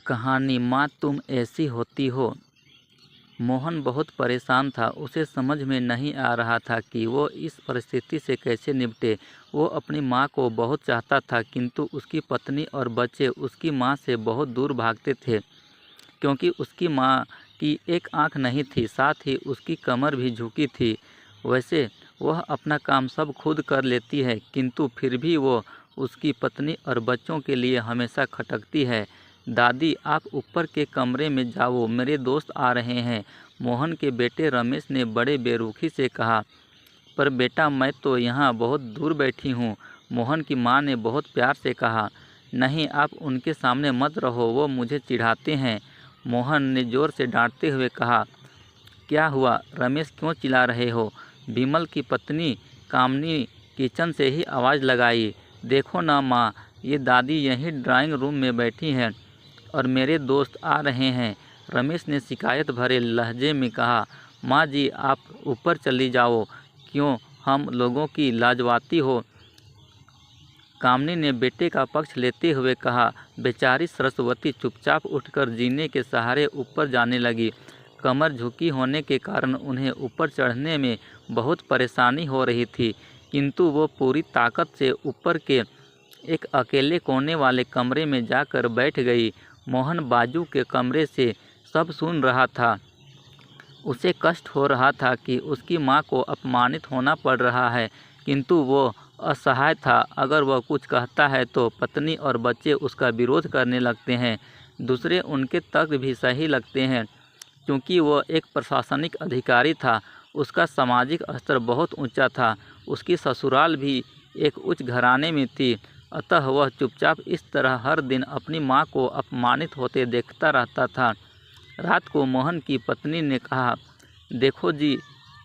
कहानी माँ तुम ऐसी होती हो। मोहन बहुत परेशान था। उसे समझ में नहीं आ रहा था कि वो इस परिस्थिति से कैसे निपटे। वो अपनी माँ को बहुत चाहता था, किंतु उसकी पत्नी और बच्चे उसकी माँ से बहुत दूर भागते थे, क्योंकि उसकी माँ की एक आँख नहीं थी, साथ ही उसकी कमर भी झुकी थी। वैसे वह अपना काम सब खुद कर लेती है, किंतु फिर भी वो उसकी पत्नी और बच्चों के लिए हमेशा खटकती है। दादी, आप ऊपर के कमरे में जाओ, मेरे दोस्त आ रहे हैं, मोहन के बेटे रमेश ने बड़े बेरुखी से कहा। पर बेटा, मैं तो यहाँ बहुत दूर बैठी हूँ, मोहन की माँ ने बहुत प्यार से कहा। नहीं, आप उनके सामने मत रहो, वो मुझे चिढ़ाते हैं, मोहन ने ज़ोर से डांटते हुए कहा। क्या हुआ रमेश, क्यों चिल्ला रहे हो? विमल की पत्नी कामनी किचन से ही आवाज़ लगाई। देखो ना माँ, ये दादी यहीं ड्राइंग रूम में बैठी हैं और मेरे दोस्त आ रहे हैं, रमेश ने शिकायत भरे लहजे में कहा। माँ जी, आप ऊपर चली जाओ, क्यों हम लोगों की लाजवाती हो, कामनी ने बेटे का पक्ष लेते हुए कहा। बेचारी सरस्वती चुपचाप उठकर जीने के सहारे ऊपर जाने लगी। कमर झुकी होने के कारण उन्हें ऊपर चढ़ने में बहुत परेशानी हो रही थी, किंतु वो पूरी ताकत से ऊपर के एक अकेले कोने वाले कमरे में जाकर बैठ गई। मोहन बाजू के कमरे से सब सुन रहा था। उसे कष्ट हो रहा था कि उसकी माँ को अपमानित होना पड़ रहा है, किंतु वो असहाय था। अगर वह कुछ कहता है तो पत्नी और बच्चे उसका विरोध करने लगते हैं। दूसरे उनके तर्क भी सही लगते हैं, क्योंकि वह एक प्रशासनिक अधिकारी था। उसका सामाजिक स्तर बहुत ऊंचा था। उसकी ससुराल भी एक उच्च घराने में थी, अतः वह चुपचाप इस तरह हर दिन अपनी माँ को अपमानित होते देखता रहता था। रात को मोहन की पत्नी ने कहा, देखो जी,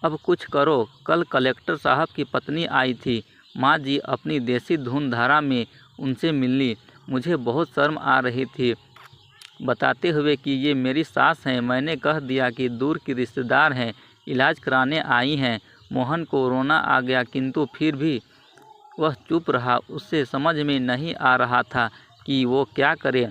अब कुछ करो, कल कलेक्टर साहब की पत्नी आई थी, माँ जी अपनी देसी धुन धारा में उनसे मिली, मुझे बहुत शर्म आ रही थी, बताते हुए कि ये मेरी सास हैं। मैंने कह दिया कि दूर की रिश्तेदार हैं, इलाज कराने आई हैं। मोहन को रोना आ गया, किंतु फिर भी वह चुप रहा। उससे समझ में नहीं आ रहा था कि वो क्या करे।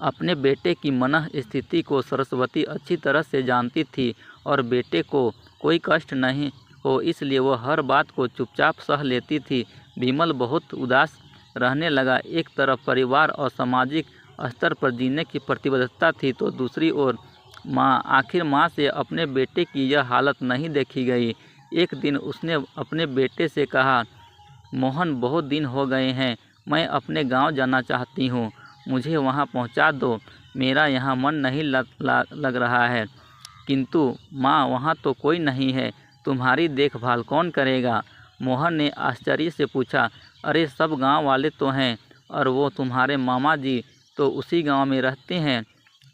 अपने बेटे की मनः स्थिति को सरस्वती अच्छी तरह से जानती थी और बेटे को कोई कष्ट नहीं हो, इसलिए वह हर बात को चुपचाप सह लेती थी। विमल बहुत उदास रहने लगा। एक तरफ परिवार और सामाजिक स्तर पर जीने की प्रतिबद्धता थी, तो दूसरी ओर आखिर माँ से अपने बेटे की यह हालत नहीं देखी गई। एक दिन उसने अपने बेटे से कहा, मोहन, बहुत दिन हो गए हैं, मैं अपने गांव जाना चाहती हूँ, मुझे वहाँ पहुँचा दो, मेरा यहाँ मन नहीं लग रहा है। किंतु माँ, वहाँ तो कोई नहीं है, तुम्हारी देखभाल कौन करेगा? मोहन ने आश्चर्य से पूछा। अरे, सब गांव वाले तो हैं, और वो तुम्हारे मामा जी तो उसी गांव में रहते हैं,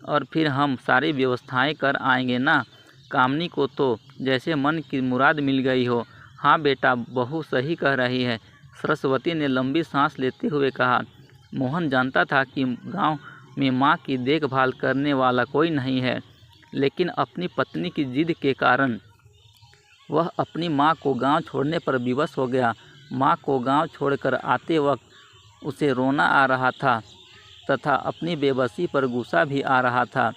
और फिर हम सारी व्यवस्थाएं कर आएंगे ना। कामनी को तो जैसे मन की मुराद मिल गई हो। हाँ बेटा, बहू सही कह रही है, सरस्वती ने लंबी सांस लेते हुए कहा। मोहन जानता था कि गांव में माँ की देखभाल करने वाला कोई नहीं है, लेकिन अपनी पत्नी की जिद के कारण वह अपनी माँ को गांव छोड़ने पर विवश हो गया। माँ को गांव छोड़कर आते वक्त उसे रोना आ रहा था तथा अपनी बेबसी पर गुस्सा भी आ रहा था,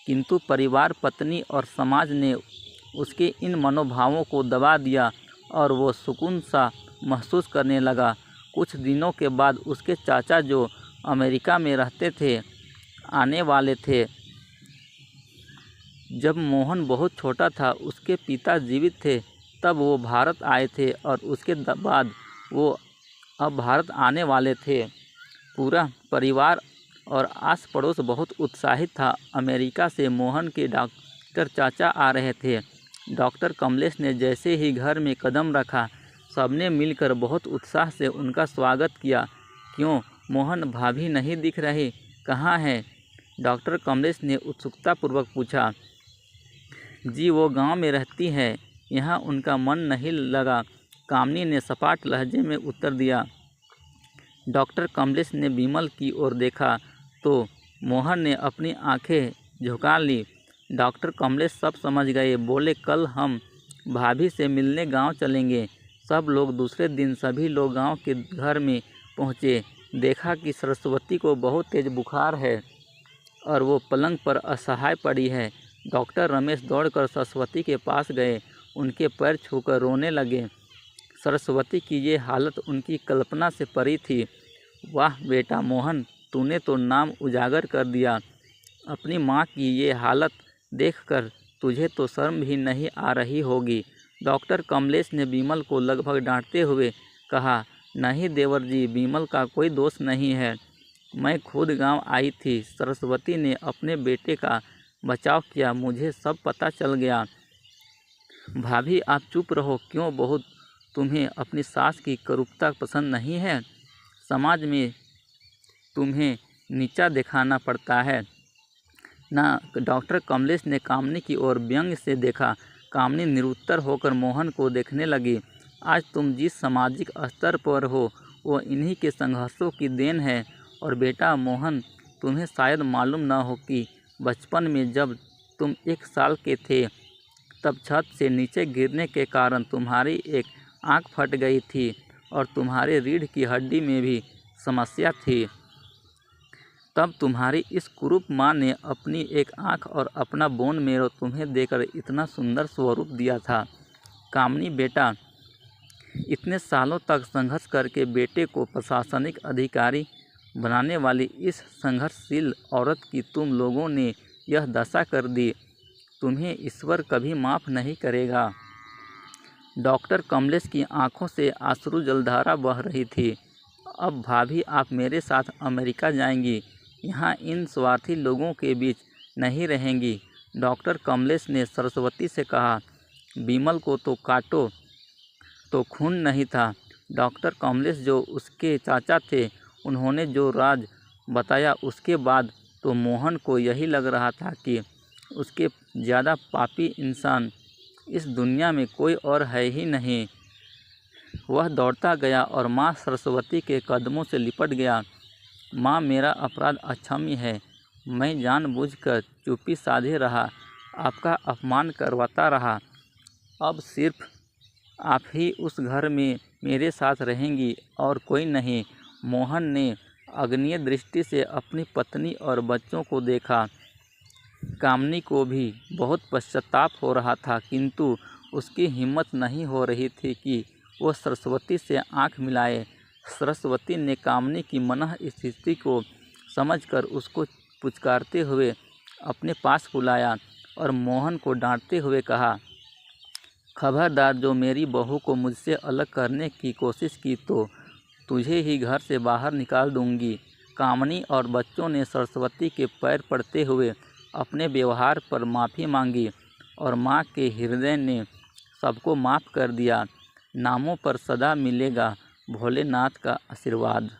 किंतु परिवार, पत्नी और समाज ने उसके इन मनोभावों को दबा दिया और वो सुकून सा महसूस करने लगा। कुछ दिनों के बाद उसके चाचा, जो अमेरिका में रहते थे, आने वाले थे। जब मोहन बहुत छोटा था, उसके पिता जीवित थे, तब वो भारत आए थे और उसके बाद वो अब भारत आने वाले थे। पूरा परिवार और आस पड़ोस बहुत उत्साहित था। अमेरिका से मोहन के डॉक्टर चाचा आ रहे थे। डॉक्टर कमलेश ने जैसे ही घर में कदम रखा, सबने मिलकर बहुत उत्साह से उनका स्वागत किया। क्यों मोहन, भाभी नहीं दिख रही, कहाँ हैं? डॉक्टर कमलेश ने उत्सुकतापूर्वक पूछा। जी, वो गांव में रहती है, यहाँ उनका मन नहीं लगा, कामनी ने सपाट लहजे में उत्तर दिया। डॉक्टर कमलेश ने विमल की ओर देखा तो मोहन ने अपनी आंखें झुका ली। डॉक्टर कमलेश सब समझ गए, बोले, कल हम भाभी से मिलने गांव चलेंगे। सब लोग दूसरे दिन सभी लोग गांव के घर में पहुंचे। देखा कि सरस्वती को बहुत तेज बुखार है। और वो पलंग पर असहाय पड़ी है। डॉक्टर रमेश दौड़कर सरस्वती के पास गए, उनके पैर छूकर रोने लगे। सरस्वती की ये हालत उनकी कल्पना से परी थी। वाह बेटा मोहन, तूने तो नाम उजागर कर दिया। अपनी माँ की ये हालत देखकर तुझे तो शर्म भी नहीं आ रही होगी। डॉक्टर कमलेश ने विमल को लगभग डांटते हुए कहा, नहीं देवर जी, विमल का कोई दोष नहीं है। मैं खुद गांव आई थी। सरस्वती ने अपने बेटे का बचाव किया, मुझे सब पता चल गया। भाभी आप चुप रहो, क्यों बहू, तुम्हें अपनी सास की क्रूरता पसंद नहीं है? समाज में तुम्हें नीचा दिखाना पड़ता है ना। डॉक्टर कमलेश ने कामनी की ओर व्यंग्य से देखा। कामनी निरुत्तर होकर मोहन को देखने लगी। आज तुम जिस सामाजिक स्तर पर हो वो इन्हीं के संघर्षों की देन है। और बेटा मोहन, तुम्हें शायद मालूम न हो कि बचपन में जब तुम 1 साल के थे तब छत से नीचे गिरने के कारण तुम्हारी एक आँख फट गई थी और तुम्हारे रीढ़ की हड्डी में भी समस्या थी। तब तुम्हारी इस कुरूप माँ ने अपनी एक आँख और अपना बोन मेरो तुम्हें देकर इतना सुंदर स्वरूप दिया था। कामनी बेटा, इतने सालों तक संघर्ष करके बेटे को प्रशासनिक अधिकारी बनाने वाली इस संघर्षशील औरत की तुम लोगों ने यह दशा कर दी। तुम्हें ईश्वर कभी माफ़ नहीं करेगा। डॉक्टर कमलेश की आंखों से आंसू जलधारा बह रही थी। अब भाभी आप मेरे साथ अमेरिका जाएंगी, यहाँ इन स्वार्थी लोगों के बीच नहीं रहेंगी। डॉक्टर कमलेश ने सरस्वती से कहा, विमल को तो काटो तो खून नहीं था। डॉक्टर कमलेश जो उसके चाचा थे, उन्होंने जो राज बताया उसके बाद तो मोहन को यही लग रहा था कि उसके ज़्यादा पापी इंसान इस दुनिया में कोई और है ही नहीं। वह दौड़ता गया और माँ सरस्वती के कदमों से लिपट गया। माँ, मेरा अपराध अक्षम्य है। मैं जानबूझकर चुप्पी साधे रहा, आपका अपमान करवाता रहा। अब सिर्फ आप ही उस घर में मेरे साथ रहेंगी और कोई नहीं। मोहन ने अग्निय दृष्टि से अपनी पत्नी और बच्चों को देखा। कामनी को भी बहुत पश्चाताप हो रहा था, किंतु उसकी हिम्मत नहीं हो रही थी कि वो सरस्वती से आंख मिलाए। सरस्वती ने कामनी की मनः स्थिति को समझकर उसको पुचकारते हुए अपने पास बुलाया और मोहन को डांटते हुए कहा, खबरदार, जो मेरी बहू को मुझसे अलग करने की कोशिश की तो तुझे ही घर से बाहर निकाल दूंगी। कामनी और बच्चों ने सरस्वती के पैर पड़ते हुए अपने व्यवहार पर माफ़ी मांगी और माँ के हृदय ने सबको माफ़ कर दिया। नामों पर सदा मिलेगा भोलेनाथ का आशीर्वाद।